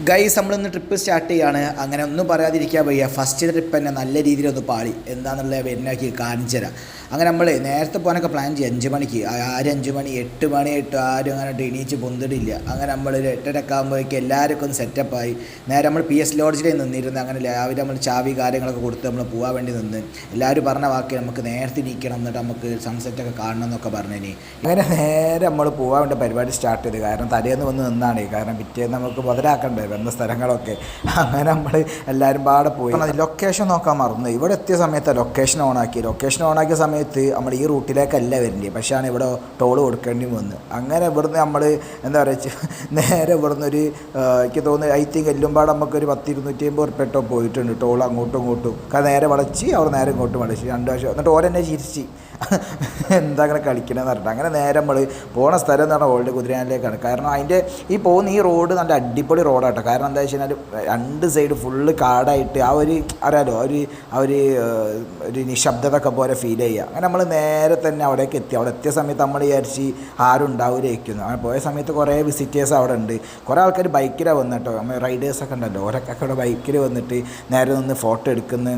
Guys നമ്മളിന്ന് trip start ചെയ്യാണ്. അങ്ങനെ ഒന്നും പറയാതിരിക്കാൻ വയ്യ. ഫസ്റ്റ് ട്രിപ്പ് തന്നെ നല്ല രീതിയിലൊന്ന് പാളി. എന്താണെന്നുള്ള വരുന്നാക്കി കാണിച്ചു തരാം. അങ്ങനെ നമ്മൾ നേരത്തെ പോകാനൊക്കെ പ്ലാൻ ചെയ്യും 5 മണിക്ക്. ആരും 5 മണി 8 മണിയായിട്ട് ആരും അങ്ങനെ എണീച്ച് പൊന്തിടില്ല. അങ്ങനെ നമ്മൾ ഒരു 8:30 ആകുമ്പോഴേക്കും എല്ലാവർക്കും ഒന്ന് സെറ്റപ്പായി നേരെ നമ്മൾ PS ലോഡ്ജിൽ നിന്നിരുന്നു. അങ്ങനെ രാവിലെ നമ്മൾ ചാവി കാര്യങ്ങളൊക്കെ കൊടുത്ത് നമ്മൾ പോകാൻ വേണ്ടി നിന്ന് എല്ലാവരും പറഞ്ഞ വാക്ക് നമുക്ക് നേരത്തെ ഇരിക്കണം, എന്നിട്ട് നമുക്ക് സൺസെറ്റൊക്കെ കാണണം എന്നൊക്കെ പറഞ്ഞിനി. അങ്ങനെ നേരെ നമ്മൾ പോകാൻ വേണ്ട പരിപാടി സ്റ്റാർട്ട് ചെയ്ത്. കാരണം തലേന്ന് വന്ന് നിന്നാണ്. കാരണം പിറ്റേന്ന് നമുക്ക് മുതലാക്കണ്ടേ വരുന്ന സ്ഥലങ്ങളൊക്കെ. അങ്ങനെ നമ്മൾ എല്ലാവരും പാടെ പോയി. ലൊക്കേഷൻ നോക്കാൻ മറന്നു. ഇവിടെ എത്തിയ സമയത്ത് ലൊക്കേഷൻ ഓണാക്കി. ലൊക്കേഷൻ ഓണാക്കിയ സമയത്ത് നമ്മൾ ഈ റൂട്ടിലേക്കല്ല വരേണ്ടത്, പക്ഷേ ആണ് ഇവിടെ ടോൾ കൊടുക്കേണ്ടി വന്ന്. അങ്ങനെ ഇവിടുന്ന് നമ്മൾ എന്താ പറയുക നേരെ ഇവിടുന്ന് ഒരു എനിക്ക് തോന്നുന്നു ഐ തിങ്ക് എല്ലുംപാട് നമുക്കൊരു 100-250 ഉറുപ്പിട്ടോ പോയിട്ടുണ്ട് ടോൾ അങ്ങോട്ടും ഇങ്ങോട്ടും. കാരണം നേരെ വളച്ച് അവർ നേരെ ഇങ്ങോട്ടും വളച്ച് 2 വർഷം. എന്നിട്ട് ഓരെന്നെ ചിരിച്ച് എന്താ അങ്ങനെ കളിക്കണമെന്ന് പറഞ്ഞിട്ട്. അങ്ങനെ നേരെ നമ്മൾ പോണ സ്ഥലം എന്ന് പറഞ്ഞാൽ ഓൾഡ് കുതിരാനിലേക്കാണ്. കാരണം അതിൻ്റെ ഈ പോകുന്ന ഈ റോഡ് നല്ല അടിപൊളി റോഡാട്ടോ. കാരണം എന്താ വെച്ച് കഴിഞ്ഞാൽ 2 സൈഡ് ഫുള്ള് കാടായിട്ട് ആ ഒരു അറിയാലോ ഒരു നിശബ്ദതൊക്കെ പോലെ ഫീൽ ചെയ്യുക. അങ്ങനെ നമ്മൾ നേരെ തന്നെ അവിടേക്ക് എത്തി. അവിടെ എത്തിയ സമയത്ത് നമ്മൾ വിചാരിച്ച് ആരും ഉണ്ടാവില്ലായിരിക്കുന്നു. അങ്ങനെ പോയ സമയത്ത് കുറേ വിസിറ്റേഴ്സ് അവിടെ ഉണ്ട്. കുറേ ആൾക്കാർ ബൈക്കിലാണ് വന്നു കേട്ടോ. നമ്മൾ റൈഡേഴ്സൊക്കെ ഉണ്ടല്ലോ, ഓരൊക്കെ അവിടെ ബൈക്കിൽ വന്നിട്ട് നേരെ നിന്ന് ഫോട്ടോ എടുക്കുന്നു.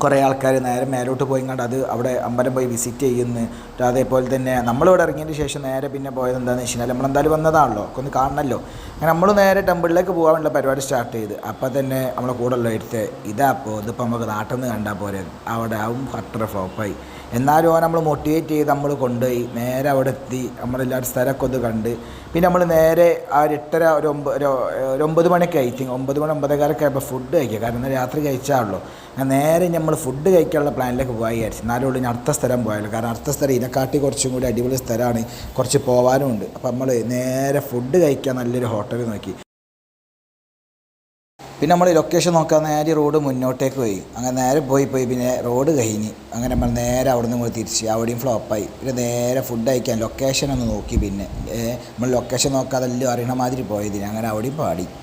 കുറേ ആൾക്കാർ നേരെ മേലോട്ട് പോയി കണ്ട് അത് അവിടെ അമ്പലം പോയി വിസിറ്റ് ചെയ്യുന്നു. അതേപോലെ തന്നെ നമ്മളിവിടെ ഇറങ്ങിയതിന് ശേഷം നേരെ പിന്നെ പോയത് എന്താണെന്ന് വെച്ച് കഴിഞ്ഞാൽ നമ്മളെന്തായാലും വന്നതാണല്ലോ, ഒന്ന് കാണണമല്ലോ. അങ്ങനെ നമ്മൾ നേരെ ടെമ്പിളിലേക്ക് പോകാനുള്ള പരിപാടി സ്റ്റാർട്ട് ചെയ്ത്. അപ്പം തന്നെ നമ്മളെ കൂടെ ഉള്ള എടുത്ത് ഇതിപ്പോൾ നമുക്ക് നാട്ടിൽ നിന്ന് കണ്ടാൽ പോരെ. അവിടെ ആവും കട്ടർ ഫ്ലോപ്പായി. എന്നാലും നമ്മൾ മോട്ടിവേറ്റ് ചെയ്ത് നമ്മൾ കൊണ്ടുപോയി നേരെ അവിടെ എത്തി. നമ്മളെല്ലാവരും സ്ഥലമൊക്കെ ഒന്ന് കണ്ട് പിന്നെ നമ്മൾ നേരെ ആ 8:30 ഒരു 9 മണിയൊക്കെ ഐ തിങ്ക് 9 മണി 9:15 ആയപ്പോൾ ഫുഡ് കഴിക്കുക. കാരണം രാത്രി കഴിച്ചാണല്ലോ. നേരെ നമ്മൾ ഫുഡ് കഴിക്കാനുള്ള പ്ലാനിലേക്ക് പോയി വിചാരിച്ചു. എന്നാലും ഉള്ളൂ അടുത്ത സ്ഥലം പോയാലും. കാരണം അടുത്ത സ്ഥലം ഇതിനെക്കാട്ടി കുറച്ചും കൂടി അടിപൊളി സ്ഥലമാണ്, കുറച്ച് പോകാനും ഉണ്ട്. അപ്പോൾ നമ്മൾ നേരെ ഫുഡ് കഴിക്കാൻ നല്ലൊരു ഹോട്ടൽ നോക്കി. പിന്നെ നമ്മൾ ലൊക്കേഷൻ നോക്കാൻ നേരെ റോഡ് മുന്നോട്ടേക്ക് പോയി. അങ്ങനെ നേരെ പോയി പിന്നെ റോഡ് കഴിഞ്ഞ് അങ്ങനെ നമ്മൾ നേരെ അവിടെ നിന്ന് തിരിച്ച് അവിടെയും ഫ്ലോപ്പായി. പിന്നെ നേരെ ഫുഡ് കഴിക്കാൻ ലൊക്കേഷൻ ഒന്ന് നോക്കി. പിന്നെ നമ്മൾ ലൊക്കേഷൻ നോക്കാതെ എല്ലാം അറിയണ മാതിരി പോയതിന് അങ്ങനെ അവിടെയും പാടി.